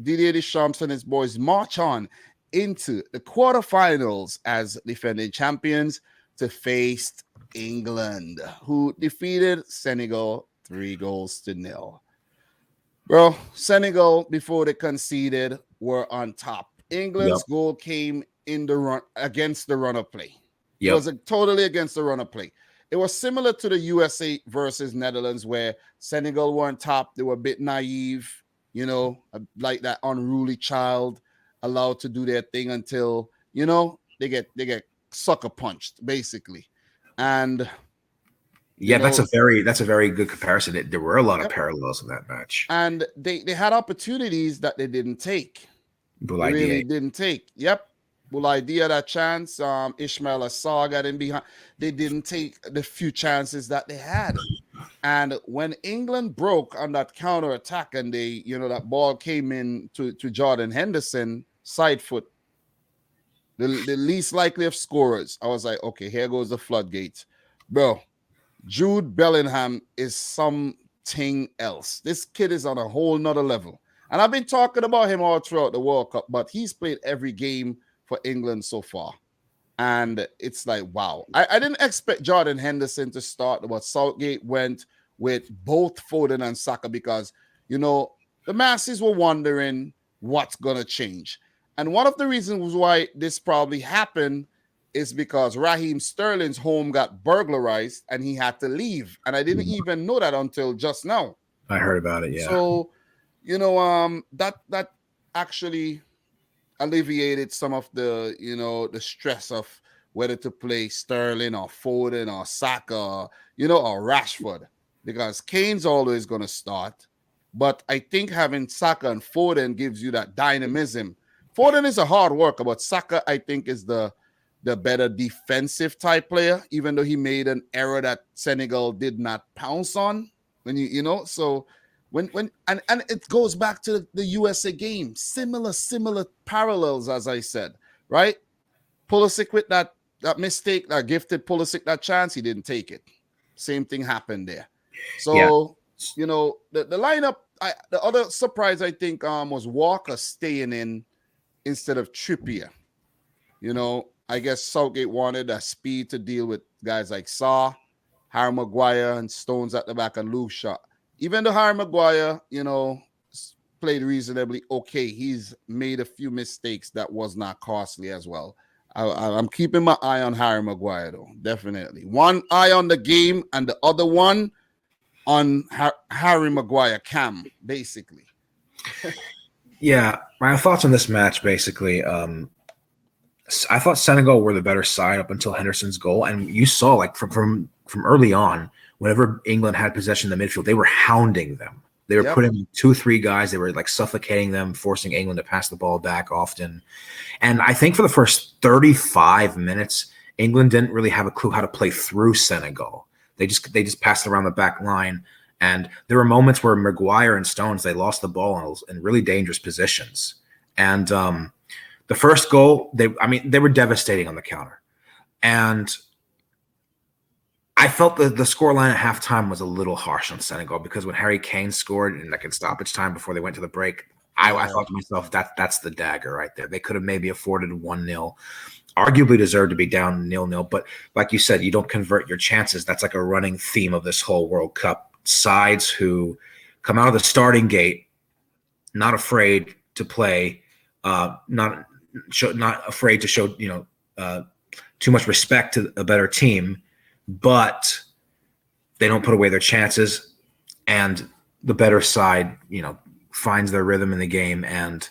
Didier Deschamps and his boys march on into the quarterfinals as defending champions to face England, who defeated Senegal 3-0. Bro, Senegal, before they conceded, were on top. England's goal came in the run against the run of play. It was totally against the run of play. It was similar to the USA versus Netherlands, where Senegal were on top. They were a bit naive, like that unruly child, allowed to do their thing until they get sucker punched, basically. And that's a very good comparison. There were a lot of parallels in that match, and they had opportunities that they didn't take. Really didn't take. Idea that chance. Ismail Assar got in behind. They didn't take the few chances that they had. And when England broke on that counter attack and they, that ball came in to Jordan Henderson, side foot, the least likely of scorers, I was like, okay, here goes the floodgates. Bro, Jude Bellingham is something else. This kid is on a whole nother level. And I've been talking about him all throughout the World Cup, but he's played every game for England so far. And it's like, wow. I didn't expect Jordan Henderson to start, but Southgate went with both Foden and Saka because, the masses were wondering what's going to change. And one of the reasons why this probably happened is because Raheem Sterling's home got burglarized and he had to leave. And I didn't even know that until just now. I heard about it, yeah. So, that actually alleviated some of the, the stress of whether to play Sterling or Foden or Saka, or Rashford, because Kane's always going to start. But I think having Saka and Foden gives you that dynamism. Foden is a hard worker, but Saka, I think, is the better defensive type player, even though he made an error that Senegal did not pounce on. When so when it goes back to the USA game, similar parallels, as I said, right? Pulisic with that mistake, that gifted Pulisic that chance, he didn't take it. Same thing happened there. So the lineup. The other surprise I think was Walker staying in instead of Trippier. I guess Southgate wanted that speed to deal with guys like Saw, Harry Maguire, and Stones at the back, and Luke Shaw. Even though Harry Maguire, played reasonably okay, he's made a few mistakes that was not costly as well. I'm keeping my eye on Harry Maguire, though, definitely. One eye on the game and the other one on Harry Maguire cam, basically. Yeah, my thoughts on this match, basically. I thought Senegal were the better side up until Henderson's goal, and you saw, like, from early on, whenever England had possession in the midfield, they were hounding them. They were putting 2-3 guys. They were like suffocating them, forcing England to pass the ball back often. And I think for the first 35 minutes, England didn't really have a clue how to play through Senegal. They just passed around the back line. And there were moments where Maguire and Stones, they lost the ball in really dangerous positions. And the first goal, they were devastating on the counter. And I felt the scoreline at halftime was a little harsh on Senegal, because when Harry Kane scored in like in stoppage time before they went to the break, I thought to myself, that's the dagger right there. They could have maybe afforded 1-0, arguably deserved to be down 0-0. But like you said, you don't convert your chances. That's like a running theme of this whole World Cup. Sides who come out of the starting gate not afraid to play, not afraid to show too much respect to a better team, but they don't put away their chances, and the better side, finds their rhythm in the game. And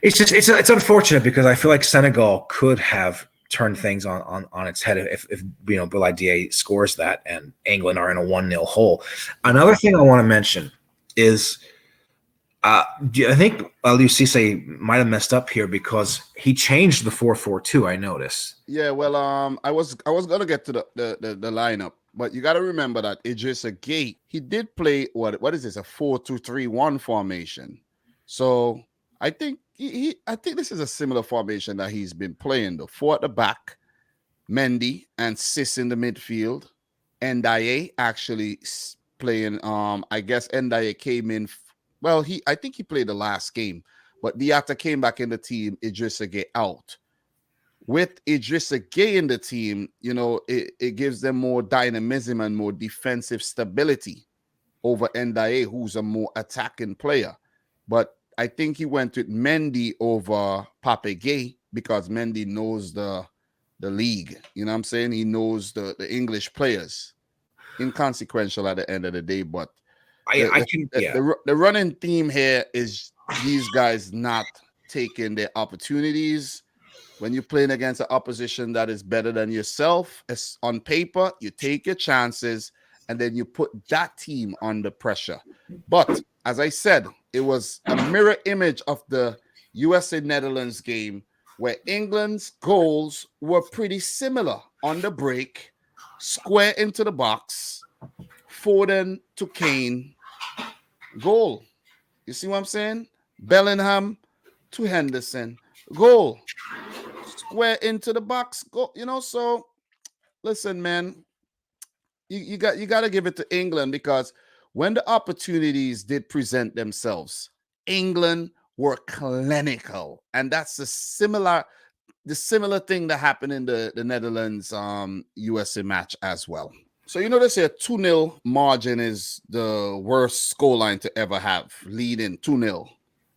it's unfortunate, because I feel like Senegal could have turned things on its head if Boulaye scores that and England are in a 1-0 hole. Another thing I want to mention is I think Aliou Cisse might have messed up here, because he changed the 4-4-2. I noticed. Yeah, well, I was gonna get to the lineup, but you got to remember that Idrissa Gueye, he did play what is this, a 4-2-3-1 formation. So I think I think this is a similar formation that he's been playing, though. 4 at the back, Mendy and Sis in the midfield. Ndiaye actually playing. I guess Ndiaye came in well, I think he played the last game, but Diatta came back in the team, Idrissa Gueye out. With Idrissa Gueye in the team, it gives them more dynamism and more defensive stability over Ndaye, who's a more attacking player. But I think he went with Mendy over Pape Gueye because Mendy knows the league. You know what I'm saying? He knows the English players. Inconsequential at the end of the day, but the running theme here is these guys not taking their opportunities. When you're playing against an opposition that is better than yourself, as on paper, you take your chances and then you put that team under pressure. But as I said, it was a mirror image of the USA-Netherlands game where England's goals were pretty similar on the break, square into the box, Foden to Kane, goal. You see what I'm saying? Bellingham to Henderson, goal. Square into the box, go. So listen, man, you got to give it to England because when the opportunities did present themselves, England were clinical, and that's the similar thing that happened in the Netherlands USA match as well. So this here 2-0 margin is the worst scoreline to ever have, leading 2-0,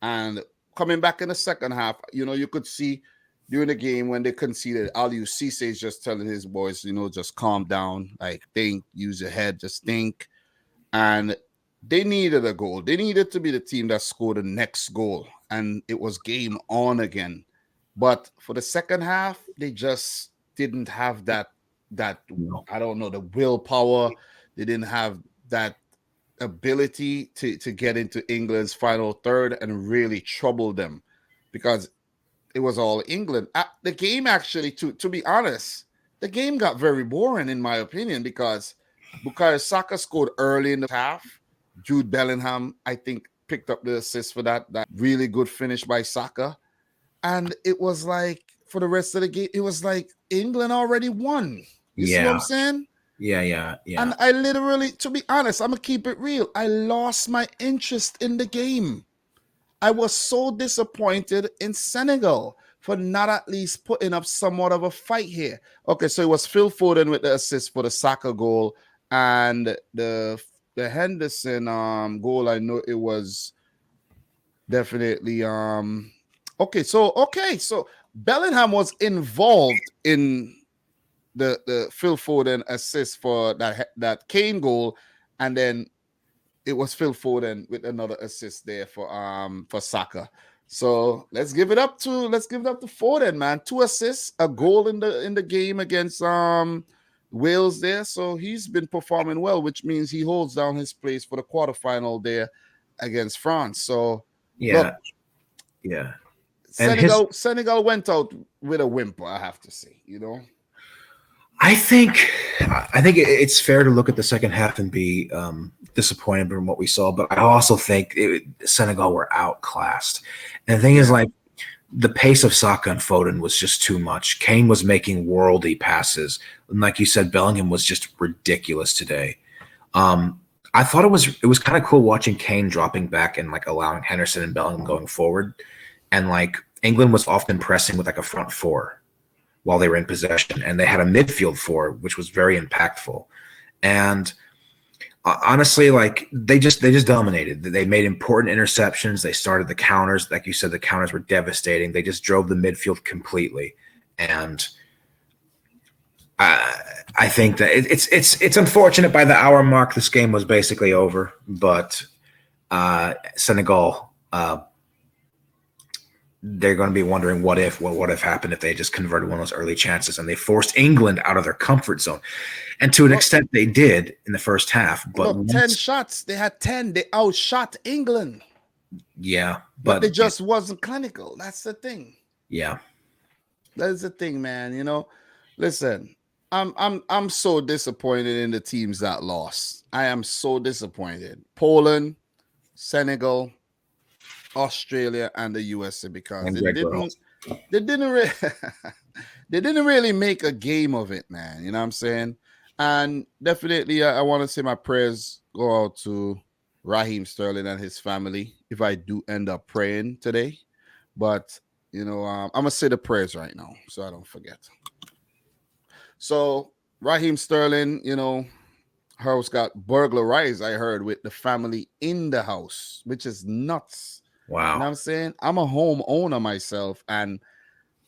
and coming back in the second half, you could see during the game when they conceded, Aliou Cisse is just telling his boys, just calm down, like think, use your head, just think. And they needed a goal. They needed to be the team that scored the next goal. And it was game on again. But for the second half, they just didn't have that I don't know, the willpower. They didn't have that ability to get into England's final third and really trouble them because it was all England. The game actually, to be honest, the game got very boring in my opinion because Bukayo Saka scored early in the half. Jude Bellingham, I think, picked up the assist for that really good finish by Saka. And it was like, for the rest of the game, it was like England already won. You see what I'm saying? Yeah. And I literally, to be honest, I'm going to keep it real. I lost my interest in the game. I was so disappointed in Senegal for not at least putting up somewhat of a fight here. Okay, so it was Phil Foden with the assist for the Saka goal, and the Henderson goal. I know it was definitely so Bellingham was involved in the Phil Foden assist for that Kane goal, and then it was Phil Foden with another assist there for Saka. So let's give it up to Foden, man. 2 assists, a goal in the game against Wales there. So he's been performing well, which means he holds down his place for the quarterfinal there against France. So look, Senegal went out with a whimper, I have to say, I think it's fair to look at the second half and be disappointed from what we saw, but I also think Senegal were outclassed. And the thing is, like, the pace of Saka and Foden was just too much. Kane was making worldy passes, and like you said, Bellingham was just ridiculous today. I thought it was kind of cool watching Kane dropping back and like allowing Henderson and Bellingham going forward, and like England was often pressing with like a front four while they were in possession, and they had a midfield four, which was very impactful. And honestly, like they just dominated. They made important interceptions. They started the counters. Like you said, the counters were devastating. They just drove the midfield completely. And I think that it's unfortunate by the hour mark, this game was basically over, but Senegal, they're going to be wondering what if happened if they just converted one of those early chances and they forced England out of their comfort zone. And to an extent they did in the first half. But look, 10 shots. They had 10. They outshot England. Yeah. But they just wasn't clinical. That's the thing. Yeah. That's the thing, man. Listen, I'm so disappointed in the teams that lost. I am so disappointed. Poland, Senegal, Australia, and the USA, because they didn't really make a game of it, man. You know what I'm saying? And definitely, I want to say my prayers go out to Raheem Sterling and his family if I do end up praying today. But, I'm going to say the prayers right now so I don't forget. So, Raheem Sterling, house got burglarized, I heard, with the family in the house, which is nuts. You know Wow. what I'm saying? I'm a homeowner myself, and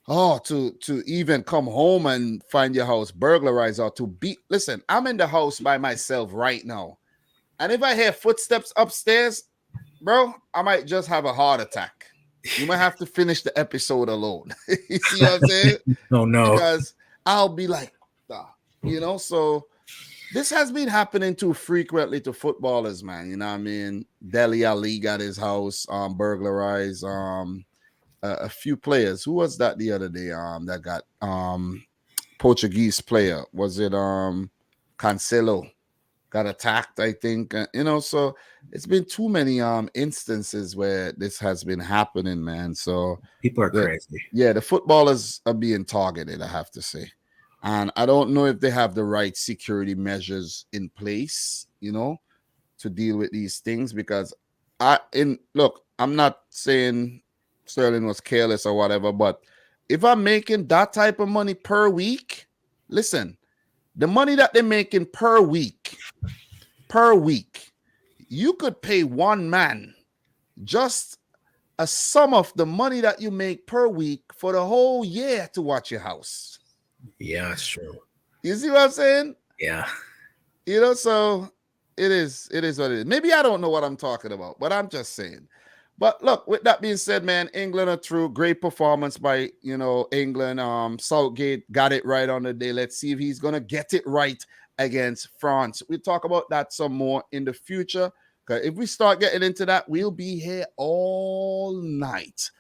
to even come home and find your house burglarized or to be listen, I'm in the house by myself right now. And if I hear footsteps upstairs, bro, I might just have a heart attack. You might have to finish the episode alone. You see what I'm saying? Oh no. Because I'll be like, so this has been happening too frequently to footballers, man. You know what I mean? Dele Ali got his house burglarized. A few players. Who was that the other day? That got Portuguese player. Was it Cancelo got attacked? I think. So it's been too many instances where this has been happening, man. So People are the crazy. the footballers are being targeted, I have to say. And I don't know if they have the right security measures in place, to deal with these things because I'm not saying Sterling was careless or whatever, but if I'm making that type of money per week, listen, the money that they're making per week, you could pay one man just a sum of the money that you make per week for the whole year to watch your house. Yeah, it's true. You see what I'm saying? Yeah. So it is what it is. Maybe I don't know what I'm talking about, but I'm just saying. But look, with that being said, man, England are through. Great performance by England. Southgate got it right on the day. Let's see if he's gonna get it right against France. We'll talk about that some more in the future. Because if we start getting into that, we'll be here all night.